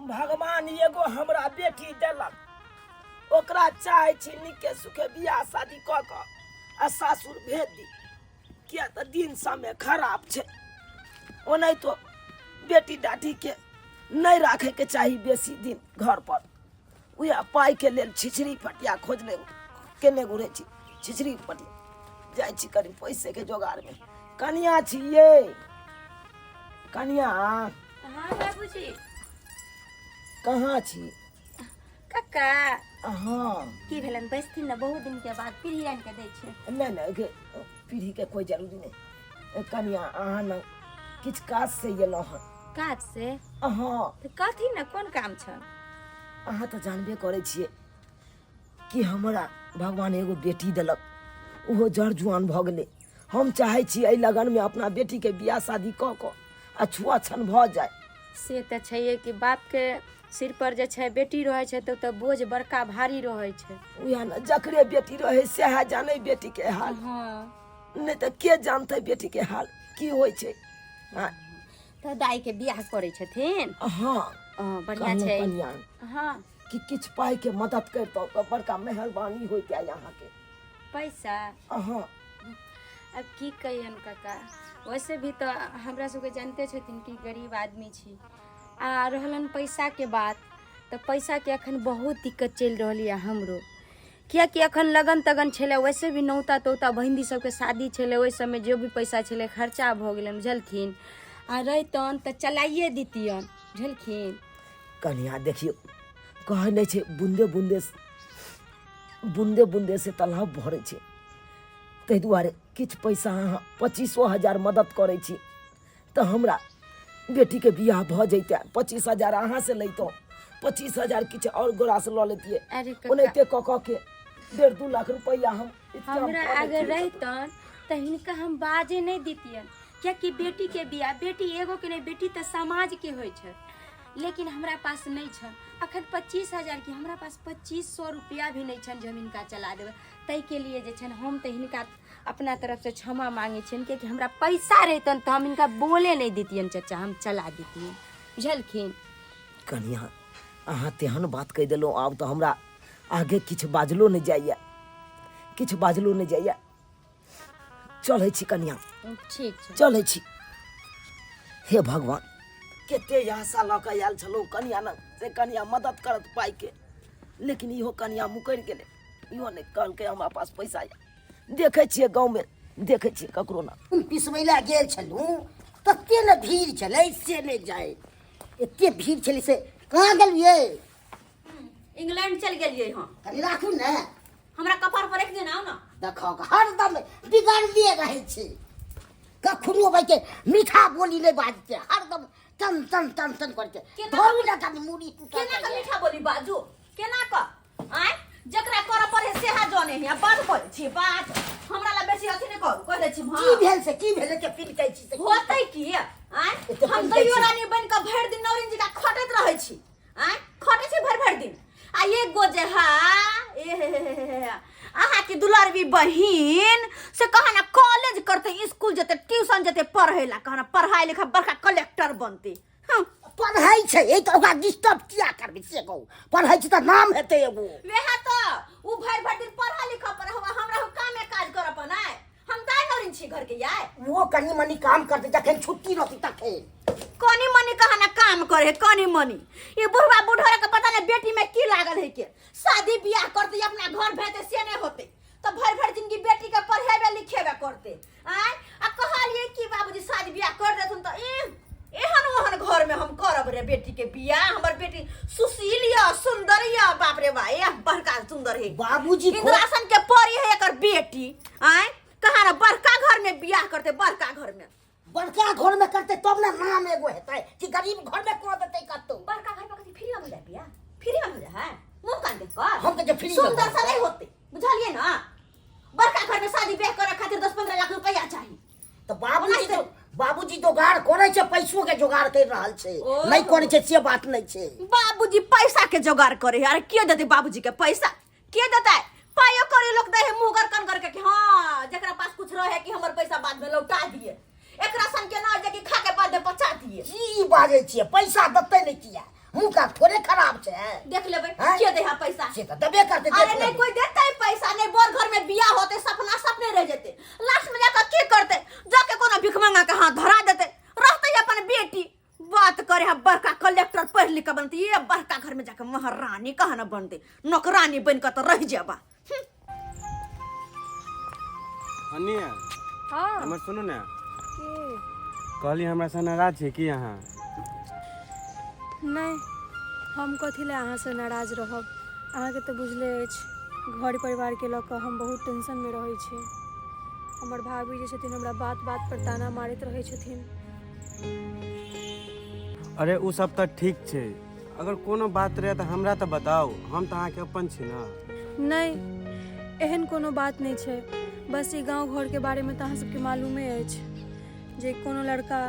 भगवान एगो हमरा बेटी देलक ओकरा चाहे छी निके सुखे बियाह शादी क क आ सासुर भेज दी किया त दिन समय खराब छै ओनै तो बेटी डाठी के नहीं राखे के चाही बेसी दिन घर पर उया पाई के लेल छिछरी पटिया खोजने केने घुरे छी छिछरी पटिया जाय छी करी पैसे के जोगाड़ में कनिया छी ये कनिया हाँ बाबूजी कहाँ छी कक्का हाँ की भेलन बैसथिन न बहुत दिन के बाद फिर हिरन के दै छै नहीं पीढ़ी के कोई जरूरी नहीं कनिया अहाँ न किछ काज से एलहुँ हन काज से हाँ तो कथी न कोन काम छ अहाँ तो जानबे करे छिए कि हमरा भगवान एगो बेटी देलक ओहो जड़ जुआन भ गेलै हम चाहे छी एहि लगन में अपना बेटी के बियाह शादी क क आ छुआछन भ जाए से त छैये कि बाप के सिर पर जे छै बेटी रहै छै तो बोझ बड़का भारी रहै छै उया न जकरे बेटी रहे सएह जाने बेटी के हाल हाँ नहीं तो के जानते बेटी के हाल की होय छै हाँ तो दाई के बियाह करे छथिन हाँ बढ़िया छै कनिया हाँ कि किछ पाई के मदद करतो तो बड़का मेहरबानी होइते यहाँ के पैसा हाँ अब की कहियन काका वैसे भी तो हमरा सबके जानते छथिन कि गरीब आदमी छी आ रहलन पैसा के बात तो पैसा के अखन बहुत दिक्कत चल रही है हमरो कियाकि अखन लगन तगन छले वैसे भी नौता तौता बहिंदी सबके शादी छले ओहि समय जो भी पैसा छले खर्चा भ गेलन बुझलखिन आ रहितन तो चलाइए दितियन बुझलखिन कनिया देखियो कहे नहीं छे बूंदे बूंदे से तालाब भरे छे तै दुआरे किछ पैसा अहाँ 25,000 मदद करे छी तो हमरा बेटी के बियाह भ जैते 25,000 अहाँ से लैतो 25,000 किछ और गोरा से ल लेतिए अरे ओनेते क के 1.5-2 लाख रुपया हम हमरा अगर रहितन तो हिनका हम बाजे नहीं दितियन क्योंकि बेटी के बियाह बेटी एगो के नहीं बेटी तो समाज के होय छै लेकिन हमरा पास नहीं छन अखन 25,000 की हमरा पास 2500 रुपया भी नहीं छन जमीन का चला देवे तै के लिए जे छन हम तो हिनका अपना तरफ से क्षमा मांगे छन कि हमरा पैसा रहतन तो हम इनका बोले नहीं दितियन चाचा हम चला दितियन बुझलखिन कनिया अहाँ तेहन बात कह देलो आब तो हमरा आगे किछ बाजलो नहीं जाइए किछ बाजलो नहीं जाइए चले छी कनिया ठीक छै चले छी हे भगवान केते आशा लऽ कऽ आयल छलौ कनिया न से कनिया मदद करत पाई के लेकिन इहो कनिया मुकर गेलै इहो नहीं कहलकै हमरा पास पैसा या देखे छियै गांव में देखे छियै ककरो ना पिसबै ला गेल छलू तते न भीड़ छलै से नहीं जाए एते भीड़ छलै से कहाँ गेलियै इंग्लैंड चल गेलियै हां कनी राखू ने हमरा कपार पर रख देना ना देखो हरदम बिगाड़ दिए रहे छै कखनो भाई के मीठा बोली नहीं बाजते हरदम टन टन टन टन करके धोई ना कनी मुड़ी टूटा केना का मीठा बोली बाजू केना का आय जकरा कर पड़े से हा जाने है बात बोल छी बात हमरा ला बेसी अथी नहीं करू कह दे छी हां की भेल के फिर कहै छी से होतै की आय हम दैयो रानी बन के भर दिन नौरिन जी का खटत रहै छी आय खटै छी भर दिन आ एक गो जे हा अहाँ की दुलारवी बहिन से कहा ना कॉलेज करते स्कूल जते ट्यूशन जते पढ़े ला कहा ना पढ़ाई लिखा बड़का कलेक्टर बनते पढ़ाई छै ए तो ओकरा डिस्टर्ब किया करबे से कहू पढ़ाई छै त नाम हेते एगो वेहा तो उ भर दिन पढ़ा लिखा पर हमरा कामे काज कर पनाय हम दाई नौरिन छी घर के याय वो कनी मनी काम करते जखन छुट्टी रहती तखन कनी मनी कहा ना काम करे कनी मनी ये बुढ़वा बुढ़वा के पता नहीं बेटी में की लागल है के शादी बियाह करते अपना घर भेजे से नहीं होते तो भर जिंदगी बेटी के पढ़ेबे लिखेबे करते आय आ कहलिए कि बाबूजी शादी बियाह कर देथुन तो एहन ओहन घर में हम करब रे बेटी के बियाह हमर बेटी सुशील या सुंदर या बाप रे बा ए बड़का सुंदर है बाबूजी इंद्रासन के परी है एकर बेटी आय कहा ना बड़का घर में बियाह करते बड़का घर में बड़का घर में करते तब ना नाम एगो हेतै कि गरीब घर में कर देतै कतो बड़का घर में कथी फ्री में हो जाए बियाह फ्री में हो जाए है मुंह कान देख कर हम के फ्री सुंदर सा नहीं होते बुझलिए ना बड़का घर में शादी ब्याह करे खातिर 10-15 लाख रुपया चाहिए तो बाबूजी जोगाड़ करे छै पैसो के जोगाड़ कर रहल छै नहीं करे छै से बात नहीं छै बाबूजी पैसा के जोगाड़ करे अरे के देते बाबूजी के पैसा के देता है पायो करे लोग दे मुंह कर करके कि हां जेकरा पास कुछ रहे कि हमर पैसा बाद में लौटा दिए एकरा सन के ना जे कि खा के बाद में पचा दिए की बाजे छिए पैसा देते नहीं किया मुंह का थोड़े खराब छे। देख लेबै हैं? के दे पैसा। से तो दबे करते अरे नहीं कोई देता है पैसा, नहीं बोर घर में बिया होते सपना सपने रह जेते, लास्ट में जाकर की करते, जाके कोनो भिख मंगा के हाथ धरा देते, रहते अपन बेटी बात करे है बड़का कलेक्टर पढ़ लिख के बनते, ये बड़का घर में जाकर महारानी कहा न बनते, नौकरानी बन के तो रह जाबा। हनिया हाँ हमर सुनू ने, के कहली हमरा से नाराज छै कि अहाँ? नहीं, हम कथी ले अहाँ से नाराज रहब। अहाँ के तो बुझले अछि, घर परिवार के लऽ कऽ हम बहुत टेंशन में रहै छी। हमर भाभी जे छथिन हमरा बात बात पर ताना मारैत रहै छथिन। अरे उ सब तऽ ठीक छै, अगर कोनो बात रहे तऽ हमरा तऽ बताउ, हम तऽ अहाँके अपन छी ना। नहीं, एहन कोनो बात नहीं छै, बस ई गांव घर के बारे में तऽ अहाँ सबके मालूमे अछि जे कोनो लड़का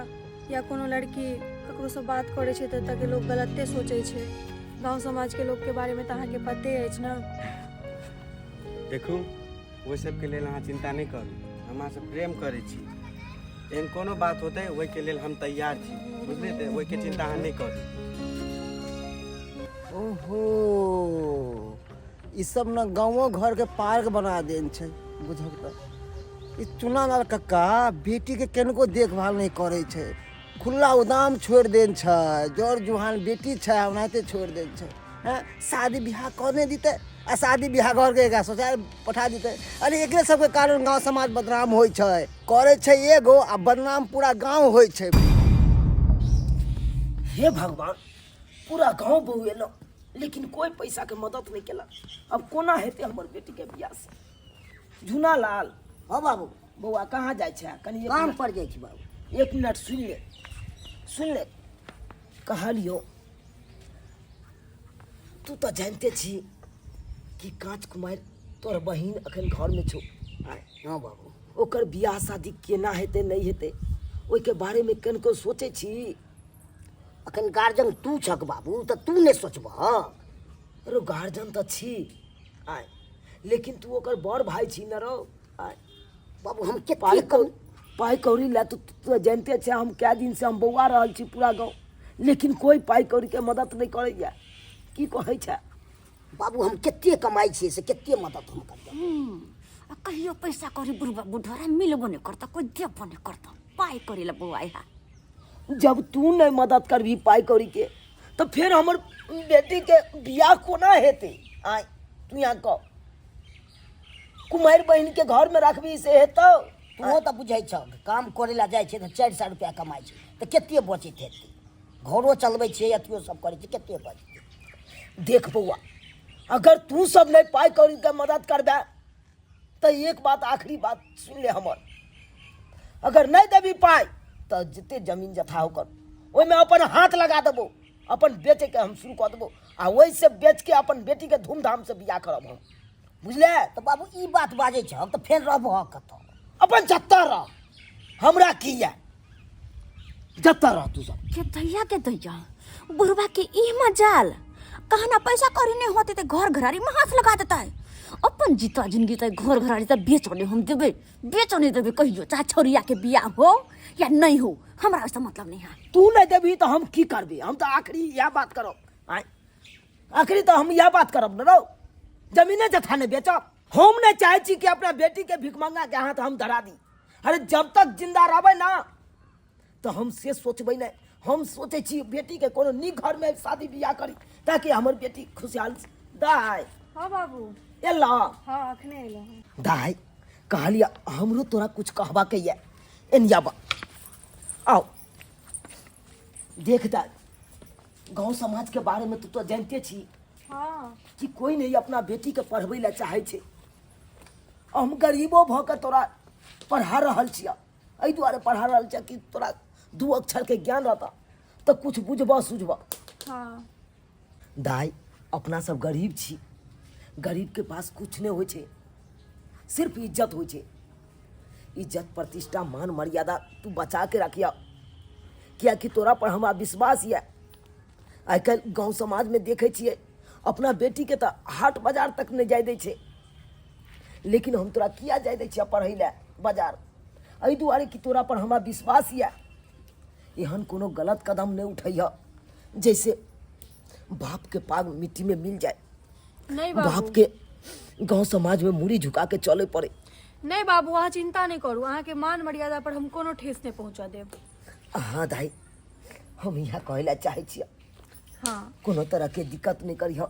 या कोनो लड़की ककरो से बात करे छै तऽ के लोग गलते सोचे छै। गांव समाज के लोग के बारे में तऽ अहाँ के पते अछि ना। देखू ओहि सबके लेल अहाँ चिंता नहीं करू, हम अहाँ से प्रेम करै छी, एहन कोनो बात होतै ओहिके लेल हम तैयार छी, बुझलिए? तऽ ओहिके चिंता अहाँ नहीं करू। ओहो, ई सब न गाँवो घर के पार्क बना देन छै, बुझब त। ई चुनालाल कक्का बेटी के केनको देखभाल नहीं करे छै, खुला उदाम छोड़ देन छै, जड़ जुहान बेटी छै ओनाहिते छोड़ देन छै। हैं, शादी ब्याह करने दीते आ शादी ब्याह घर के एकरा शौचालय पठा दीते। अरे एकरे सबके कारण गांव समाज बदनाम होइ छै, करे छै एगो आ बदनाम पूरा गांव होइ छै। हे भगवान, पूरा गांव बउएल लेकिन कोई पैसा के मदद नहीं केला। अब कोना हेते हमर बेटी के बियाह से? झूना लाल, हाँ बाबू, बउआ कहाँ जाय छै? कनी एक काम मिनट- पर जाइ छी बाबू। एक मिनट सुन ले। कहलियो तू तो जानते छी कि कांच कुमार तोर बहिन अखन घर में छो। आय, हाँ बाबू, ओकर बियाह शादी केना हेते नहीं हेते ओई के बारे में कनको सोचे छी? अखन गार्जियन तू छक बाबू, तो तू नहीं सोचबह। अरे गार्जियन तो छी आय, लेकिन तू ओकर बड़ भाई छी न रो। आय बाबू हम के पाई कौड़ी ला तो जानते छे, हम क्या दिन से हम बौआ रहल छी पूरा गाँव, लेकिन कोई पाई कौड़ी के मदद नहीं करैया। की कहै छै? बाबू हम केते कमाई छियै से केते मदद हम करबै। आ कहियो पैसा करी बुढ़वा बुढ़रा मिलबो नहीं करता, कोई देबो नहीं करता, पाई करी ला बुआ यहाँ। जब तू नहीं मदद करबी पाई कौड़ी के तो फिर हमर बेटी के बियाह कोना हेते? आय तू यहाँ कह, कुमार बहन के घर में रखबी से हेतौ? तू तो बुझै छ, काम करे ला जाइ छै तो 400 रुपया कमाई छै तो केते बचैत हेतै? घरो चलबै छियै, अथियो सब करै छियै, केते बचतै? देख बउआ, अगर तू सब नहीं पाई कौड़ी के मदद करबे तो एक बात आखिरी बात सुन ले हमर, अगर नहीं देबी पाई तो जिते जमीन जथा होकर ओहिमे अपन हाथ लगा देबो, अपन बेचे के हम शुरू कर देबो, आ वही से बेच के अपन बेटी के धूमधाम से बियाह करब हम, बुझले? तो बाबू ई बात बाजै छ तो फेर रहबह कतऽ? अपन जत्ता रह, हमरा की है, जत्ता रह तू सब। के दैया बुढ़वा के ई मजाल, कहना पैसा करी नहीं होते तो घर घरारी में हाथ लगा देता है। अपन जीता जिंदगी तो घर घरारी तो बेचने हम देवे, बेचने देवे कहियो, चाहे छोरिया के बियाह हो या नहीं हो, हमरा उससे मतलब नहीं है। तू नहीं देबी तो हम की करबी? हम तो आखिरी यह बात करो, आखिरी तो हम यह बात करब न रो, जमीने जथा ने बेचब। हम नहीं चाहे छी कि अपना बेटी के भिखमंगा के हाथ हम धरा दी। अरे जब तक जिंदा रहबै ना तो हम से सोचबै नहीं, हम सोचे छी बेटी के कोनो नीक घर में शादी बियाह करी ताकि हमर बेटी खुशहाल दाय। हाँ बाबू, एला हाँ अखने एलहुँ हँ। दाय कहलिया हमरो तोरा कुछ कहबा के ये, एनियाबा आओ देख दाय, गांव समाज के बारे में तू तो जानते छी हाँ कि कोई नहीं अपना बेटी के पढ़बै ला चाहे छे। हम गरीबो भ के तोरा पढ़ा रहल छिया, एहि दुआरे पढ़ा रहल छिया कि तोरा 2 अक्षर के ज्ञान रहता तो कुछ बुझबा सुझबा। हाँ दाई अपना सब गरीब छी, गरीब के पास कुछ नहीं हो छे, सिर्फ इज्जत हो छे। इज्जत प्रतिष्ठा मान मर्यादा तू बचा के रखिया, क्या कि तोरा पर हमारा विश्वास है। आजकल गांव समाज में देखे छिए अपना बेटी के तो हाट बाजार तक नहीं जाय दे छे, लेकिन हम तोरा किया जाय दे छे पढ़ै ला बाजार? एहि दुआरे कि तोरा पर हमारा विश्वास है। एहन कोनो गलत कदम नहीं उठैया जैसे बाप के पाग मिट्टी में मिल जाए, नहीं बाप बाबू के गांव समाज में मुड़ी झुका के चले पड़े। नहीं बाबू, अहाँ चिंता नहीं करू, अहाँ के मान मर्यादा पर हम कोनो ठेस नहीं पहुंचा देब। हाँ दाई, हम यहाँ कहला चाहे छियै हाँ कोनो तरह के दिक्कत नहीं करी,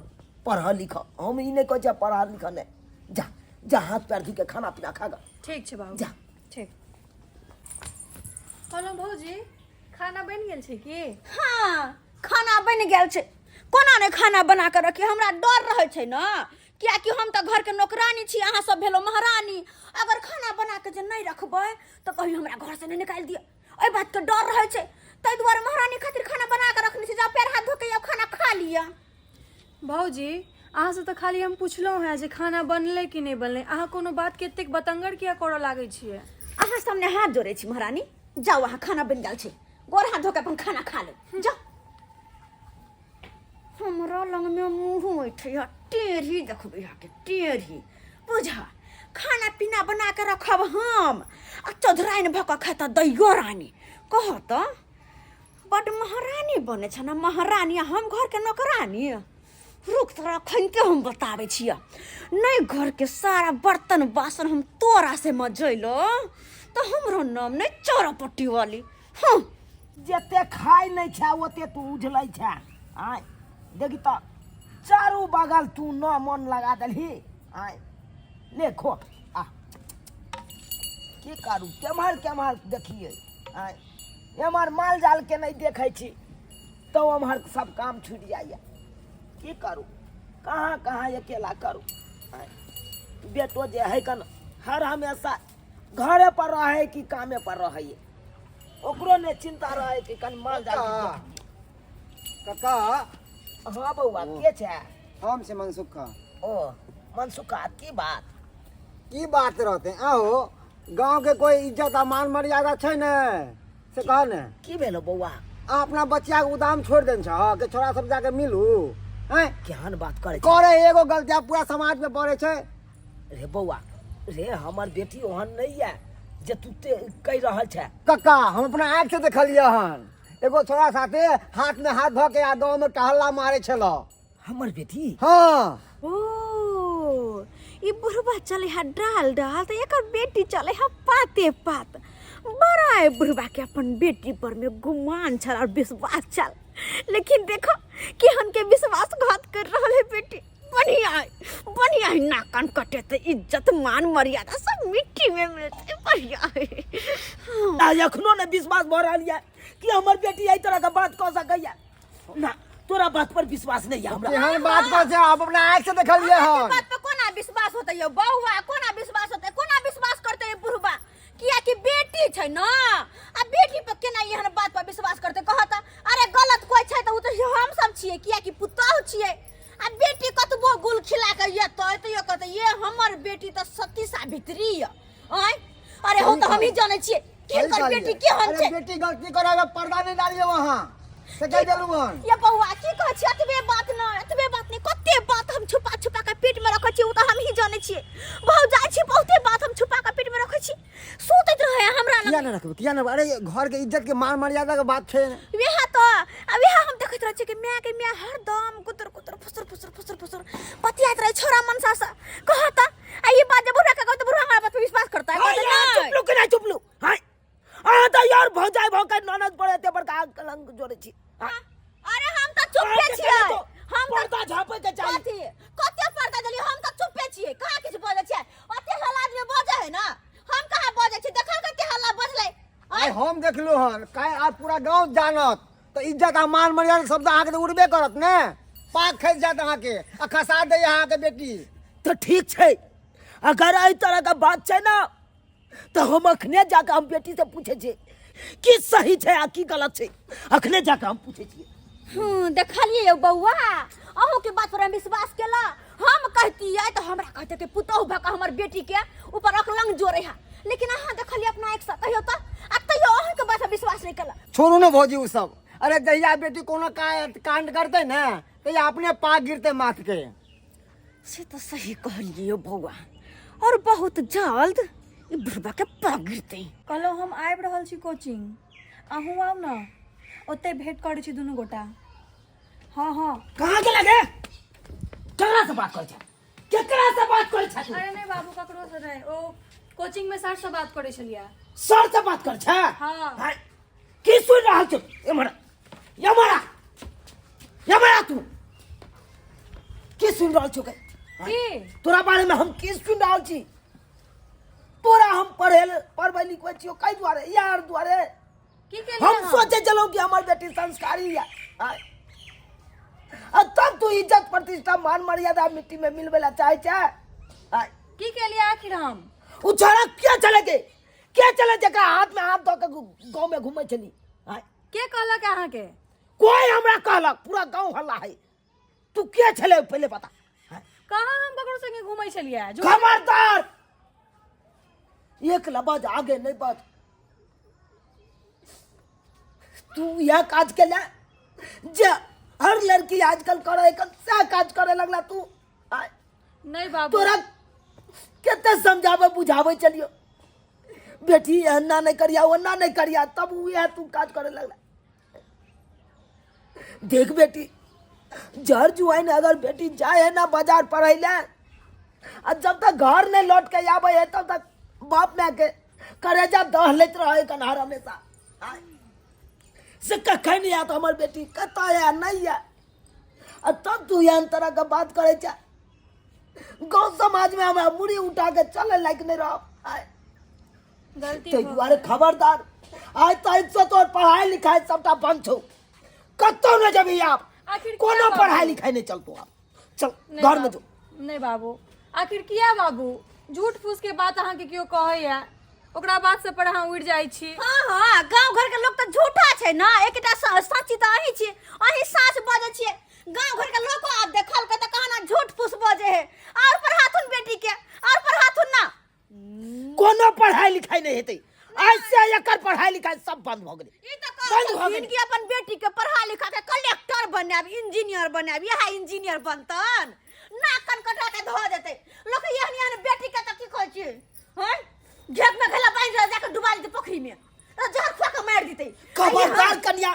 पढ़ लिख। हम ई नहीं कहे पढ़ा लिख नहीं, जा जा हाथ पैर धो के खाना पीना खा गा। ठीक छै बाबू, जा। ठीक। हेलो भौजी, खाना बनि गेल छै की? हाँ, खाना बनि गेल छै। कोना ने खाना बना के रखी, हमरा डर रहे छै ना, कियाकि हम तो घर के नौकरानी छी, अहाँ सब भेलो महारानी। अगर खाना बना के जे नहीं रखबै तो कहीं हमरा घर से नहीं निकाल दिया, एहि बात के डर रहे छै। ताहि दुआरे महारानी खातिर खाना बना के रखने छी, जा पैर हाथ धो के अब खाना खा लिया। भौजी, अहाँ से तो खाली हम पुछलहुँ हैं जे खाना बनलै कि नहीं बनलै, अहाँ कोनो बात के एतेक बतंगर किया करऽ लागै छियै? अहाँ सामने हाथ जोड़े छी महारानी, जाओ अहाँ खाना बन गेल छै, गोर हाथ धो के अपन खाना खा ले जाओ। हमरा लंग में मुंह उठे टेढ़ी, देखबै के टेढ़ी बुझा। खाना पीना बना के रखब हम, आ चौधराइन भऽ कऽ खाता दैयो रानी। कह तो बड महारानी बने छ ना महारानी, हम घर के नौकरानी। रुक तोरा खनिके हम बताबै छियै, नहीं घर के सारा बर्तन बासन हम तोरा से मजैलो तो हमरो नाम नहीं चौरापट्टी वाली। हाँ, जते खाय नहीं छे ओते तू उझलै छे। आय देखी तो चारू बगल तू न मन लगा दलही। आय ले खो आ की करू, केम्हर केम्हर देखिए। आय एम्हर माल जाल के नहीं देखे छी तो एम्हर सब काम छूट जाइए। की करू, कहाँ कहाँ अकेला करू। आय बेटो जे है कन हर हमेशा घरे पर रहे कि कामे पर रहे, ओकरो ने चिंता रहे कि कन माल जाल के काका हाँ बउआ के छे? हम से मनसुखा। ओ मनसुखा, की बात रहते आओ गांव के कोई इज्जत आ मान मर्यादा छै ने से कह ने। की भेलो बउआ? आ अपना बच्चा के उदाम छोड़ देन छ के छोरा सब जाके मिलू हैं? केहन बात करे करे एगो गलती पूरा समाज में पड़े छै। रे बउआ रे, हमर बेटी ओहन नहीं है जे तू ते कह रहल छे। काका हम अपना आँख से देखलिए हन, एगो छोरा साथे हाथ में हाथ धो के आ गाँव में टहला मारे छलो। हमर बेटी? हाँ। ओ ई बुढ़बा चले है डाल डाल तो एकर बेटी चले है पाते पात। बड़ा है बुढ़बा के अपन बेटी पर में गुमान छल और विश्वास छल, लेकिन देखो केहन के विश्वासघात कर रहा है बेटी। बढ़िया है ना, कान कटे तो इज्जत मान मर्यादा सब मिट्टी में मिलते। बढ़िया है। अखनो ने विश्वास भ रहल है कि हमर बेटी एहि तरह के बात कह सकैया ना। तोरा बात पर विश्वास नहीं है हमरा। केहन बात कर छै, आप अपना आँख से देखलिए हन। बात पे कोना विश्वास होते यो बउआ, कोना विश्वास होते, कोना विश्वास करते ये बुढ़बा? किया कि बेटी छै ना, आ बेटी पे केना एहन बात पर विश्वास करते? कहत अरे गलत कोई छै त उ त हम सब छियै, किया कि पुतौह छियै। आ बेटी कतबो गुल खिला के ये तो यो कहते ये हमर बेटी त सती सावित्री य। आय अरे हो त हम ही जाने छियै कि कर बेटी केहन छै। बेटी गलती करे पर्दा नहीं डालिए वहां से कह देलु हन। ये बउआ की कहै छी? एतबे बात नहीं, कते बात हम छुपा छुपा के पेट में रखै छी, उ त हम ही जाने छियै। बहु जाय छी बहुते बात हम छुपा के पेट में रखै छी, सुतैत रहे हमरा लग। किया न रखबे, किया न? अरे घर के इज्जत के मान मर्यादा के बात छै। वेह तो अब वेह हम देखैत रहे छी कि माय के माय हरदम कुतर कुतर फुसर फुसर फुसर फुसर बतियात रहे छोरा मनसा से। कहत आ ये बात जब बुढ़ा का कहत बुढ़ा हमारा बात पे विश्वास करता है। चुप लो, केना चुप लो? हाय आ त यार भौजाई भौका ननद पड़े ते बड़का कलंक जोड़े छी। अरे हम त चुपे छियै, हम पर्दा झापे के चाहिए। कते पर्दा देली, हम त चुपे छियै, कहाँ किछ बोले छियै? ओते हल्ला आदमी बजे है ना, हम कहाँ बजे छी? देखल के हल्ला बजले। आय हम देखलो हन, काय आज पूरा गांव जानत तो इज्जत आ मान मर्यादा शब्द अहाँ के उड़बे करत ने। पाक खैस जात अहाँ के आ खसा दे अहाँ के बेटी। तो ठीक छै, अगर एहि तरह का बात छै ना तो हम अखने जाके हम बेटी से पूछे छी कि सही छै आ की गलत छै। अखने जाके हम पूछे छी। देखलिए यौ बउआ, अहूँ के बात पर हम विश्वास केला। हम कहतियै तो हमरा कहते के पुतौह भका हमर बेटी के ऊपर अकलंग जोड़े है, लेकिन अहाँ देखलिए अपना एक से कहियो त आ तैयो अहूँ के बात पर विश्वास नहीं केला। छोड़ू न भौजी उ सब। अरे जहिया बेटी कोनो कांड करते ना तहिया अपने पाक गिरते माथ के। से तो सही कहलिए यौ बउआ, और बहुत जल्द ई बुढ़बा के पाक गिरते। कहलो हम आबि रहल छी कोचिंग, अहूँ आउ न, ओते भेंट करै छी दुनू गोटा। हाँ हाँ। कहाँ के लगे केकरा से बात करे छै केकरा से बात करे छै अरे नहीं बाबू ककरो से नहीं, ओ कोचिंग में सर से बात करे छलिया। सर से बात करे छै हाँ। हाय, की सुन रहल छै यमरा तू की सुन रहल छौ की तोरा बारे में हम की सुन रहल छी तोरा हम पढ़बै लिखबै छियो कै दुआरे यार दुआरे की के हम सोचे चलो कि हमार बेटी संस्कारी है तब तू इज्जत प्रतिष्ठा मान मर्यादा मिट्टी में मिलवे ला चाहे की के लिए आखिर हम उ छोरा क्या चले जकरा हाथ में हाथ धो के गांव में घूमे चली के कहलक अहाँ के? कोई हमरा कहलक पूरा गांव हल्ला है तू क्या चले पहले बता कहाँ हम ककरो संगे घूमै छलिया? खबरदार एक लबज आगे नहीं बढ़ तू यह काज के ले जे हर लड़की आजकल करे क्या काज करे लगला तू नहीं बाबू तोरा केते समझावे बुझावे चलियो बेटी अन्ना नहीं करिया वन्ना नहीं करिया तब यह तू काज करे लगला देख बेटी जहर जुआइन अगर बेटी जाए है ना बाजार पढ़े ले और जब तक घर नहीं लौट के आवे है तब तक बाप मैं के करेजा दह लेत रहे कन्हार हमेशा से कखे नहीं आता हमार बेटी कता है नहीं है और तब तू यहाँ तरह का बात करे चा गांव समाज में हमें मुड़ी उठा के चले लायक नहीं रहो गलती ते हो दुआरे खबरदार आज तो तोर पढ़ाई लिखाई सबटा बंद छो कतो न जबी आप आखिर कोनो क्या बाबू? पढ़ाई लिखाई नहीं चलतो आप चल नहीं घर में बाबू, जो नहीं बाबू आखिर किया बाबू झूठ फूस के बात अहाँ के क्यों कहे या ओकरा बात से पर अहाँ उड़ जाई छी। हाँ गांव घर के लोग तो झूठा छै ना एकटा सच्ची तो अहीं छी अहीं साच बजे छिए गांव घर के लोग आप देखल के त कहना झूठ फूस बजे है और पर हाथुन बेटी के और पर हाथुन ना कोनो पढ़ाई लिखाई नहीं हेतै ऐसे एकर पढ़ाई लिखाई सब बंद हो गेलै ई त बंद हो कहथिन गेलै कि अपन बेटी के पढ़ा लिखा के कलेक्टर बनाब इंजीनियर बनाब यह इंजीनियर बनतन नाकन कटा के धो देते लोग यहन यहन बेटी के त की कहै छी हैं घेत में घला पानी जा जाके डुबा दी पोखरी में जहर खा के मार देते खबरदार कन्या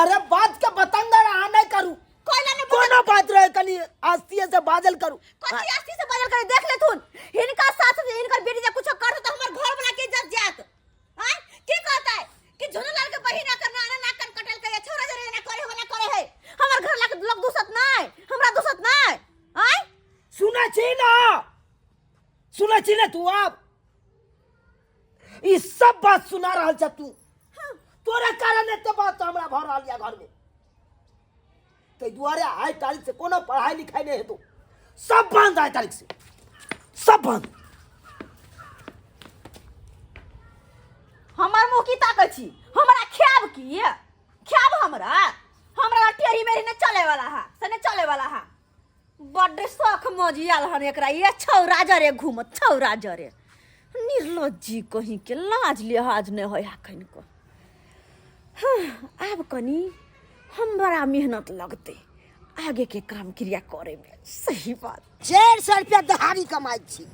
अरे बात के बतंगर आ नहीं करू कोइला ने कोनो बात रहे कनी आस्ती से बादल करू कथी आस्ती से बदल कर देख लेथुन हिनका साथ हिनकर बेटी जे कुछ करत त हमर घर वाला के इज्जत जात हैं की कहता है कि झुनलाल के बही ना करना ना नाकन कटल के छोरा जरे ना करे है हमर घर ला के लोग दूसत नहीं हमरा दूसत नहीं हैं सुना छी ना तू आप ई सब बात सुना रहल छ तू तोरे कारण एते बात तो हमरा भर रहल या घर में ते दुआरे आइ तारीख से कोनो पढ़ाई लिखाई नहीं हेतु सब बंद आइ तारीख से सब बंद हमर मुंह की ताकत छी हमरा ख्याब की ख्याब हमरा टेरी मेरी ने चले वाला है से ने चले वाला है बड्डे शौक मौजी आल हन एकरा ये छौरा जरे घूमत छौरा जरे निर्लज्जी कहीं के लाज लिहाज ने होय अखन को अब कनी हम बड़ा मेहनत लगते आगे के काम क्रिया करे में सही बात 400 रुपया दहाड़ी कमाई छी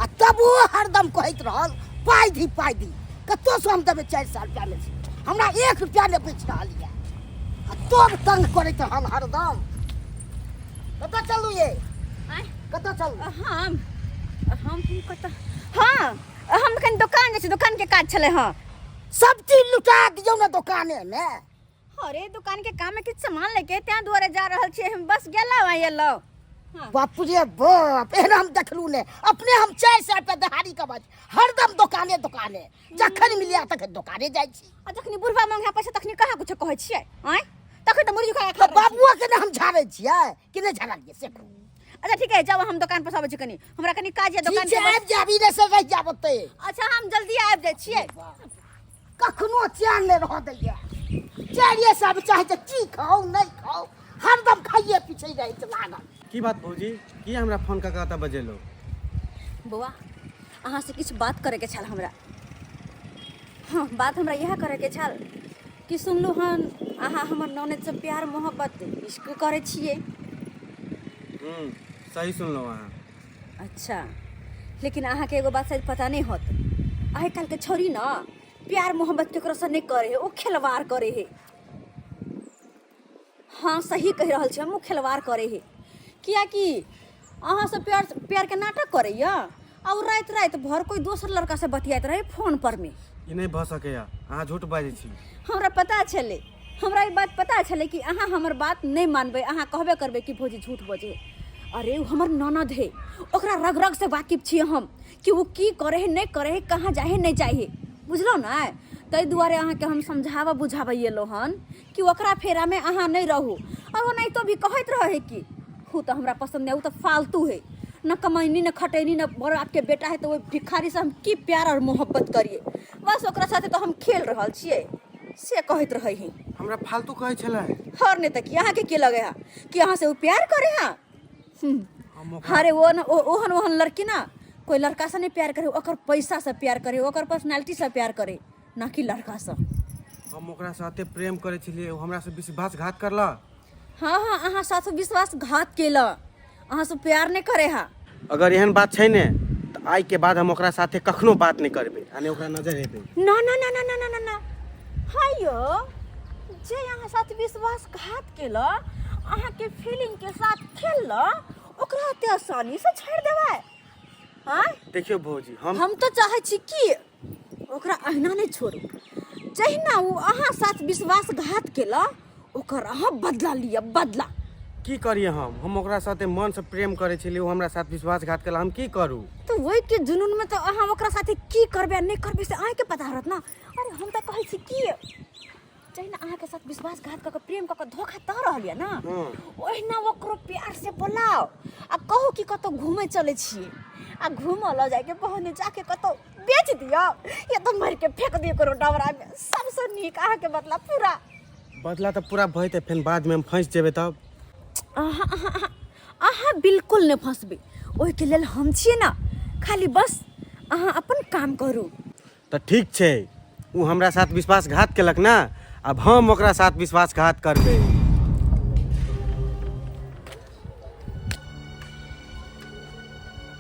आ तब वो हरदम कहत रहल पाई दी कतो से हम देबे 400 रुपया में से हमरा 1 रुपया ने बेच रहल या आ तब तंग करत रहल हरदम कतो चलू ये कतो चलू हम कत हाँ हम कन दुकान जे दुकान के काज चले हाँ सब चीज लुटा दियो ना दुकाने में अरे दुकान के काम में किछ सामान लेके त्या दुआरे जा रहल छी हम बस गेला वहीं लो बाप रे बाप एहन हम देखलू ने अपने हम 400 रुपया दहाड़ी कमाई हरदम दुकाने जखन मिलिया तक दुकाने जाय छी आ जखनी बुढ़वा मांगे पैसा तखनी कहा कुछ कहै छियै आय तखन त मुर्गी खा खा बाबुआ के ने हम झाड़े छियै कि नहीं झाड़िए से अच्छा ठीक है जब हम दुकान पर आबै छी कनी हमरा कनी काज है दुकान ठीक है आबि जाबी ने से रह जाबते अच्छा हम जल्दी आबि जाय छियै कखनो चैन नहीं रह दैया चारिये सब चाहे त की खाओ नहीं खाओ हरदम खाइए पीछे रहे छ लागल की बात भौजी की हमरा फोन का कहता बजेलो बौआ अहाँ से किछ बात करे के छल हमरा हाँ बात हमरा यह करे के छल कि सुनलू हन अहाँ हमर ननद से प्यार मोहब्बत इश्क करे छियै सही सुनलो अहाँ अच्छा लेकिन अहाँ के एगो बात शायद पता नहीं होत आइ काल के छोरी ना प्यार मोहब्बत केकरो से नहीं करे है ओ खिलवाड़ करे है हाँ सही कह रहल छी, हमहूँ खिलवाड़ करे है। कियाकि अहाँ से प्यार प्यार के नाटक करैया और रात भर कोई दोसर लड़का से बतियाइत रहे फोन पर में। ई नहीं भ सकैया, अहाँ झूठ बाजै छी। हमरा पता छले, हमरा ई बात पता छले कि अहाँ हमर बात नहीं मानबे, अहाँ कहबे करबे कि भौजी झूठ बजे। अरे वो हमर ननद है, ओकरा रग रग से वाकिफ छियै हम कि वो की करे है नहीं करे है, कहाँ जाए है नहीं जाए है, बुझलो ना। ताहि दुआरे अहाँके हम समझावा बुझावा एलो हन कि ओकरा फेरा में अहाँ नहीं रहू। और वो नहीं तो भी कहत रहे कि वो तो हमरा पसंद है, वो तो फालतू है, न कमैनी न खटैनी न बड़ आपके बेटा है, तो वो भिखारी से हम की प्यार और मोहब्बत करिए। बस ओकरा साथे तो हम खेल रहल छियै से कहत रहे हैं। हमरा फालतू कहै छलै। हर ने तक यहाँ के लगे है कि यहाँ से वो प्यार करे है। अरे ओहन लड़की ना कोई लड़का से नहीं प्यार करे, ओकर पैसा से प्यार करे, ओकर पर्सनालिटी से प्यार करे, ना कि लड़का से। हम ओकरा साथे प्रेम करे छलिए, ओ हमरा से विश्वासघात करला। हाँ अहाँ साथ विश्वासघात केला, अहाँ से प्यार नहीं करे है। अगर एहन बात छै ने त आइ के बाद हम ओकरा साथे कखनो बात नहीं करबे, आने ओकरा नजर हेबे। ना ना ना ना ना ना ना ना हाय जे यहाँ साथ विश्वासघात केला, अहाँ के फीलिंग के साथ खेलला, ओकरा ते आसानी से छोड़ देबै। हाँ देखियो भौजी, हम तो चाहे छी कि ओकरा अहिना नहीं छोड़ू। जहिना वो अहाँ साथ विश्वासघात केला, ओकर अहाँ बदला लिया, बदला। की करिए हम ओकरा साथे मन से प्रेम करे छलिए, ओ हमरा साथ विश्वासघात केला, हम की करू। तो वही के जुनून में तो अहाँ ओकरा साथे की करबे नहीं करबे से अहाँ के पता रहत ना। अरे हम तो कहै छी कि जहिना अहाँ के साथ विश्वासघात क के प्रेम क के धोखा द रहलिए ना, ओहिना ओकरो प्यार से बोलाओ आ कहो कि कतो घूमे चले छी, आ घूम ल जाके बहने जाके कतो बेच दियो या तो मार के फेंक दियो करो डबरा में। सबसे नीक अहाँ के बदला तो पूरा भइते, फिर बाद में हम फंस जेबे। तब अहाँ बिल्कुल नहीं फंसबे, ओहि के लेल हम छिए ना, खाली बस अहाँ अपन काम करू। तो ठीक छै, उ हमरा साथ विश्वासघात केलक ना, अब हम ओकरा साथ विश्वासघात करबे।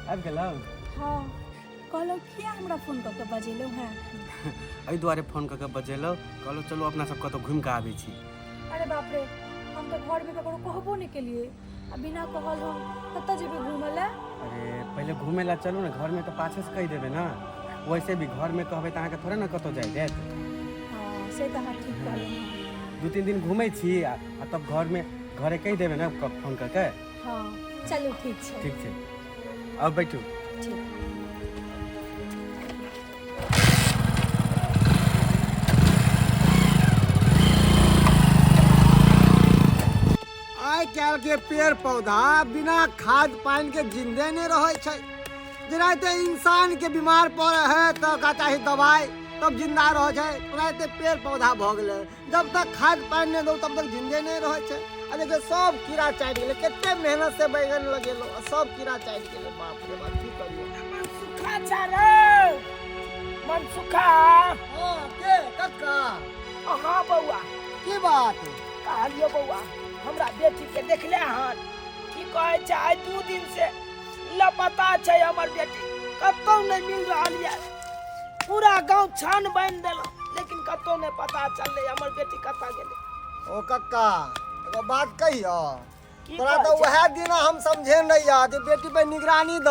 आबि गेलौ? हाँ कहलो किया हमरा फोन कऽ के बजेलौ हैं? एहि दुआरे फोन कऽ के बजेलौ, कहलौ चलो अपना सब कतौ घुमि के आबै छी। अरे बाप रे, हम तो घर में ककरो कहबो नहीं केलिए, आ बिना कहल हम कतऽ जेबै घूमय ला? अरे पहले घूमे ला चलू ना, घर में तो पाछे से कह देबे ना। वैसे भी घर में कहबे त अहाँके थोड़े ना कतौ जाय देत। हाँ से तो हाँ ठीक कहलौ। 2-3 दिन घूमै छी आ तब घरे कह देबे ना फोन कऽ के। हाँ चलू ठीक छै। ठीक छै, अब बैठू। आइ काल्हि के पेड़ पौधा बिना खाद पानि के जिंदे नहीं रहे छै। जेनाहिते इंसान के बीमार पड़े है तो का चाही दवाई, तब जिंदा रहे छै, ओनाहिते पेड़ पौधा भ गेले, जब तक खाद पानि नहीं दो तब तक जिंदे नहीं रहे छै। आ देखिए सब कीड़ा चाटि गेले, केते मेहनत से बैगन लगेलो, सब कीड़ा चाटि गेले। बाप रे बाप, की करियो। सुखा चारो मन सुखा। हां के कक्का? हाँ बउआ, की बात? कहलियो बउआ, हमरा बेटी के देखले हन, की कहे छै आइ 2 दिन से लापता छै हमर बेटी, कतौ नहीं मिल रहल है। पूरा गांव छान बांध देलो, लेकिन कतौ नहीं पता चलले हमर बेटी कतऽ गेलै। ओ कक्का एगो बात कहियो, की तोरा कहै तो छै? वह दिन हम समझे नहीं यार कि बेटी पे निगरानी द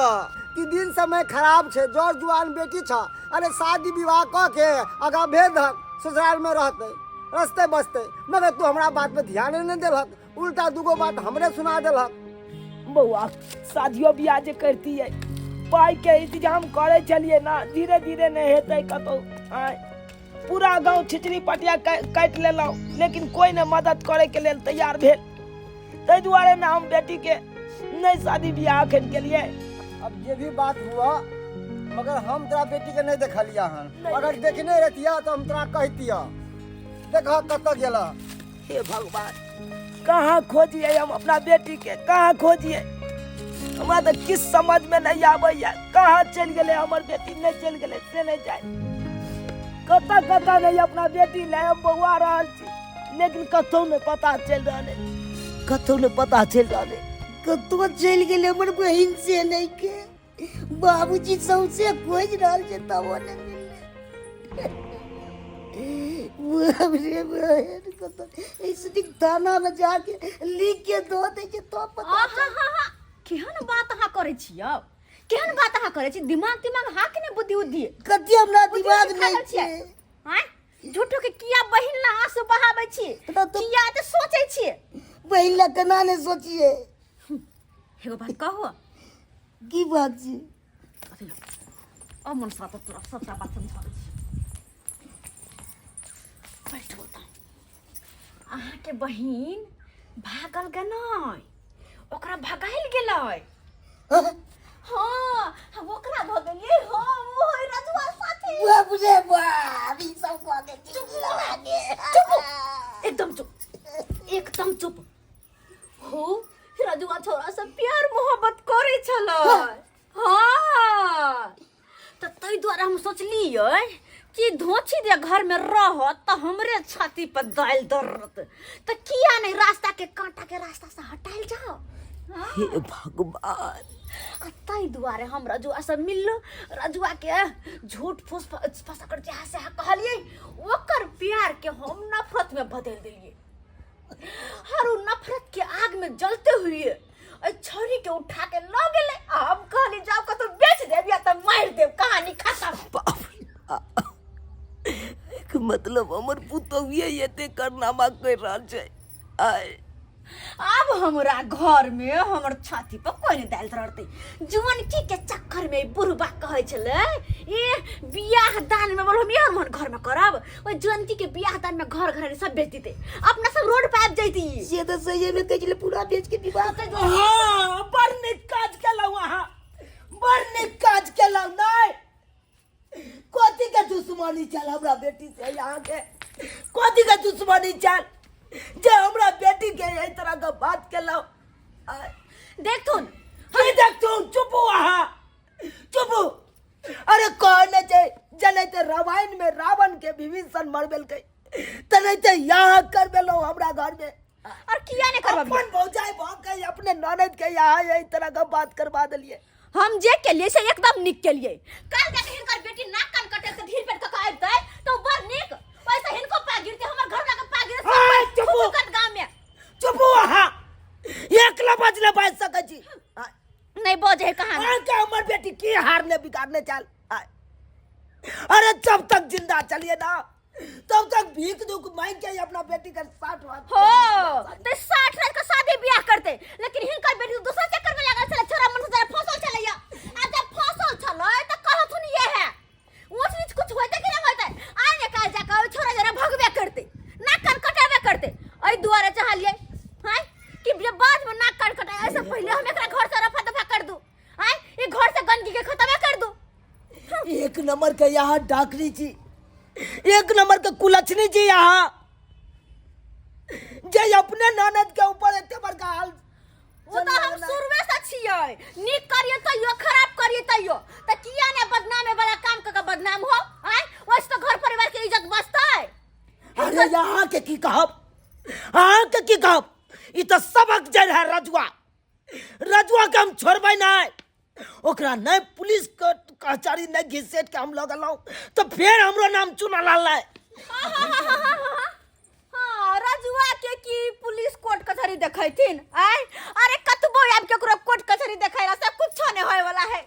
कि दिन समय खराब छे, जड़ जुआन बेटी छ। अरे शादी विवाह क के आगा भेज दहक, ससुराल में रहते रस्ते बसते, मगर तू हमरा बात पे ध्यान नहीं देलक, उल्टा दूगो बात हमरे सुना देलक। बउआ शादियो बियाह जे करती है, पाई के इंतजाम करे चलिए ना, धीरे धीरे नहीं हेतै कतौ। पूरा गांव छिचरी पटिया काट लेलौ, लेकिन कोई ने मदद करे के लेल तैयार भेल। ताहि दुआरे ना हम बेटी के नहीं शादी बियाह कर के लिए। अब ये भी बात हुआ, मगर हम तेरा बेटी के नहीं देखलिया हन, अगर देखने रहतिया तो हम तेरा कहतिया। देखा कत गेला। हे भगवान, कहाँ खोजिए हम अपना बेटी के, कहाँ खोजिए? हमरा तो किस समझ में नहीं आबैया, कहाँ चल गए हमर बेटी, नहीं चल गए से नहीं जाए। कता नहीं अपना बेटी ले हम बउआ रहल छी, लेकिन कतौ नहीं पता चल रहा है, कतौ नहीं पता चल रहा है। कतो चल गेले हमर बहिन से नहीं के, बाबूजी सौसे खोज रहल छै तब नहीं मिलले। बाप रे बहन को तो इसलिए थाना में जाके लिख के दो दे के तो पता आहा केहन बात अहाँ करे छियै केहन बात अहाँ करे छी दिमाग हाँ कि नहीं बुद्धि उद्धि कति हमरा दिमाग नहीं छै हैं झूठो के किया बहिन ला आंसू बहाबै छी तो किया त सोचै छी बहिन ला केना ने सोचिए एगो बात कहू की बात छै अब मन साथ तोरा सबटा बात समझा छी बैठो त अहाँ के बहिन भागल गे नहीं ओकरा भगाइल गेलै हाँ हम ओकरा भगलिए हम ओहि रजुआ साथे बाप रे बाप ई सब को के ठीक लागे एकदम चुप हो रजुआ छोरा से प्यार मोहब्बत करे छलै हाँ तो तै द्वारा हम सोचलियै कि धोछी दे घर में रहत तो हमरे छाती पर दाल दर्द तो किया नहीं रास्ता के कांटा के रास्ता से हटाइल जाओ हे भगवान तै दुआरे हम रजुआ से मिललो रजुआ के झूठ फूस फसा कर जहाँ से कहलिए ओकर प्यार के हम नफरत में बदल दिलिए हर उ नफरत के आग में जलते हुए छौरी के उठा के लो गेले हम कहली जाओ कतो बेच देब या त मार देब कहानी खत्म मतलब हमर पुतौहिए एते करनामा कर रहल छै आय अब हमरा घर में हमर छाती पर कोई नहीं दाल रड़ते जुवनकी के चक्कर में बुढ़बा कहे छले ए बियाह दान में बोल हम यार मन घर में करब ओइ जुवनकी के बियाह दान में घर घर सब बेच देते अपना सब रोड पे आ जैती से तो सही में कहले पूरा बेच के विवाह कर हां बड़ नीक काज केलौ अहाँ बड़ नीक काज केलौ नहीं कोती के दुश्मनी चल हमरा बेटी से यहाँ के कोती के दुश्मनी चल जे हमरा बेटी के एही तरह का बात केलौ देखथुन की देखथुन चुप अहाँ चुप अरे कहने छै जनैते रामायण में रावण के विभीषण मरबेलकै तनैते यहाँ करबेलौ हमरा घर में और किया ने करब अपन भौजाई भाग के अपने ननद के यहाँ यही तरह का बात करवा दिलिए हम जे के लिए से एकदम निक के लिए काल के हिनकर बेटी नाक कान कटे के ढील पेट का आइतै तो बड़ निक वैसे हिनको पा गिरते हमर घर लगा पा गिरते सब गांव में चुप अहाँ एक लबज ले बाज सकै छी नहीं बोझे कहां के हमर बेटी की हारने बिगाड़ने चल अरे जब तक जिंदा चलिए ना तब तक भीख दुख मांग के अपना बेटी का 60 हो तो 60 रात का शादी ब्याह करते लेकिन हिनकर बेटी दूसरा चक्कर में लगा चला छोरा मन से जरा फसल चलैया आ जब फसल चलै त कहथुन ये है ऊंच नीच कुछ होते कि नहीं होते आने काल जाकर छोरा जरा भगवे करते नाक कान कटावे करते ओइ दुआरे चाहलिए हैं कि जब बाद में नाक कान कटाए ऐसे पहले हम एकरा घर से रफा दफा कर दूं हैं ये घर से गंदगी के खत्म कर दूं एक नंबर के यहाँ डाकरी जी एक नंबर के कुलछनी जी यहाँ जे अपने ननद के ऊपर एते बड़का हाल वो तो हम शुरुए से छियै नीक करिए तइयो खराब करिए तइयो त किया ने बदनाम वाला काम का बदनाम हो हैं वैसे तो घर परिवार के इज्जत बचतै अरे यहाँ के की कहब अहाँ के की कहब ई तो सबक जड़ है रजुआ के हम छोड़बै नहीं ओकरा नहीं पुलिस कचहरी नहीं घिसेट के हम लगलौ तो फिर हमरो नाम चुना लालै हां रजुआ के की पुलिस कोर्ट कचहरी देखैथिन आय अरे कतबो आब केकरो कोर्ट कचहरी देखैला से कुछो नहीं होय वाला है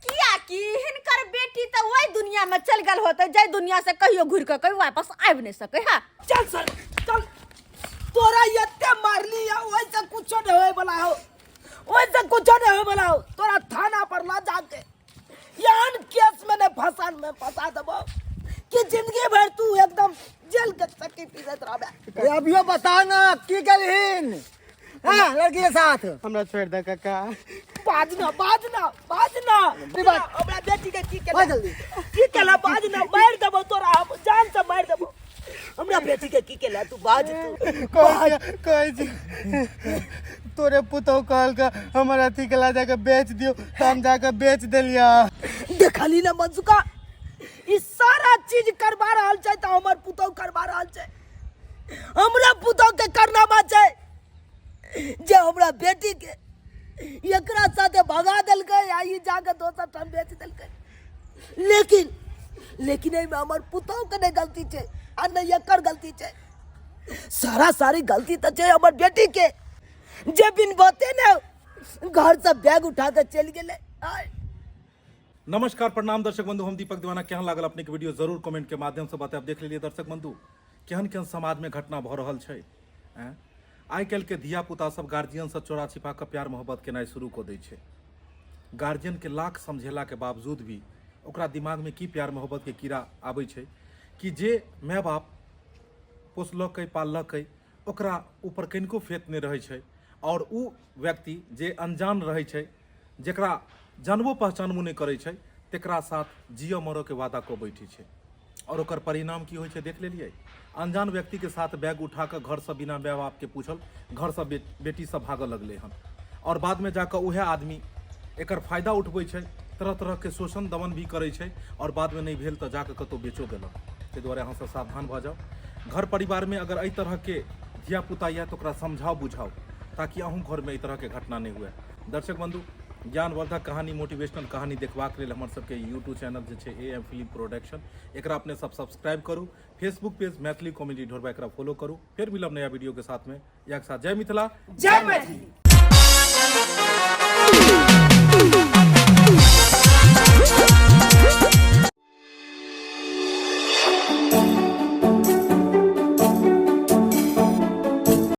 किया कि हिनकर बेटी तो वही दुनिया में चल गल होते जय दुनिया से कहियो घुर के कोई वापस आब नहीं सके हां चल सर चल तोरा एते मारली है वैसे कुछो नहीं होय वाला हो वैसे कुछो नहीं होय वाला हो तोरा थाना पर ला जाके यान केस में ने फंसा देबो कि जिंदगी भर तू एकदम जेल के चक्की पीसत रहबे अभियो बता ना की कलहिन हां लड़की के साथ हमरा छोड़ दे काका बाजना हमरा बेटी के की केला जल्दी की केला बाजना मार देबो तोरा हम जान से मार देबो हमरा बेटी के की केला तू बाज तू कह तोरे पुतौ कहल के हमर अथी के ला जाके बेच दियो तो हम जाके बेच देलिया देखली ना मंजुका ई सारा चीज करबा रहल छै त हमर पुतौ करबा रहल छै हमरा पुतौ के करनामा छै जे हमरा बेटी के एकरा साथे भगा देलकै आ ई जाके दोसर ठाम बेच देलकै लेकिन एमे हमर पुतौ के नहीं गलती छै आ नहीं एकर गलती छे सारा सारी गलती तो छे हमर बेटी के जे बिन बाते ने घर से बैग उठा के चल गेले। नमस्कार प्रणाम दर्शक बंधु, हम दीपक दीवाना। केहन लागल अपने के वीडियो जरूर कमेंट के माध्यम से बताएब। देख लीजिए दर्शक बंधु, केहन केहन समाज में घटना भ रहल छै। आइ काल्हि के धिया पुता सब गार्जियन से चोरा छिपा के प्यार मोहब्बत केनाइ शुरू कऽ दै छै। गार्जियन के लाख समझेला के बावजूद भी ओकरा दिमाग में की प्यार मोहब्बत के कीड़ा आबै छै कि जे माय बाप पोसलकै पाललकै ओकरा ऊपर कनिको फेत नहीं रहै छै, और उ व्यक्ति जे अनजान रहै छै, जेकरा जानबो पहचानबो नहीं करै छै, तेकरा साथ जियो मरो के वादा को बैठी छै। और ओकर परिणाम की होइ छै देख लेलिए। अनजान व्यक्ति के साथ बैग उठा कर घर से बिना माय बाप के पूछल घर से बेटी सब भागऽ लगले हन, और बाद में जाकर उहे आदमी एकर फायदा उठबै छै, तरह तरह के शोषण दमन भी करै छै, और बाद में नहीं भेल तो जाकर कतौ बेचो देलक। ताहि दुआरे अहाँ सब सावधान भऽ जाउ। घर परिवार में अगर एहि तरह के धिया पुता यऽ तो ओकरा समझाओ बुझाओ, ताकि अहूँ घर में एहि तरह के घटना नहीं हुए। दर्शक बंधु, ज्ञानवर्धक कहानी, मोटिवेशनल कहानी देखबाक लेल हमर सबके यूट्यूब चैनल जे छै AM फिल्म प्रोडक्शन, एकरा अपने सब सब्सक्राइब करू। फेसबुक पेज मैथिली कॉमेडी ढोरबा एकरा फॉलो करू। फिर मिलब नया वीडियो के साथ में। एक साथ जय मिथिला, जय मैथिली।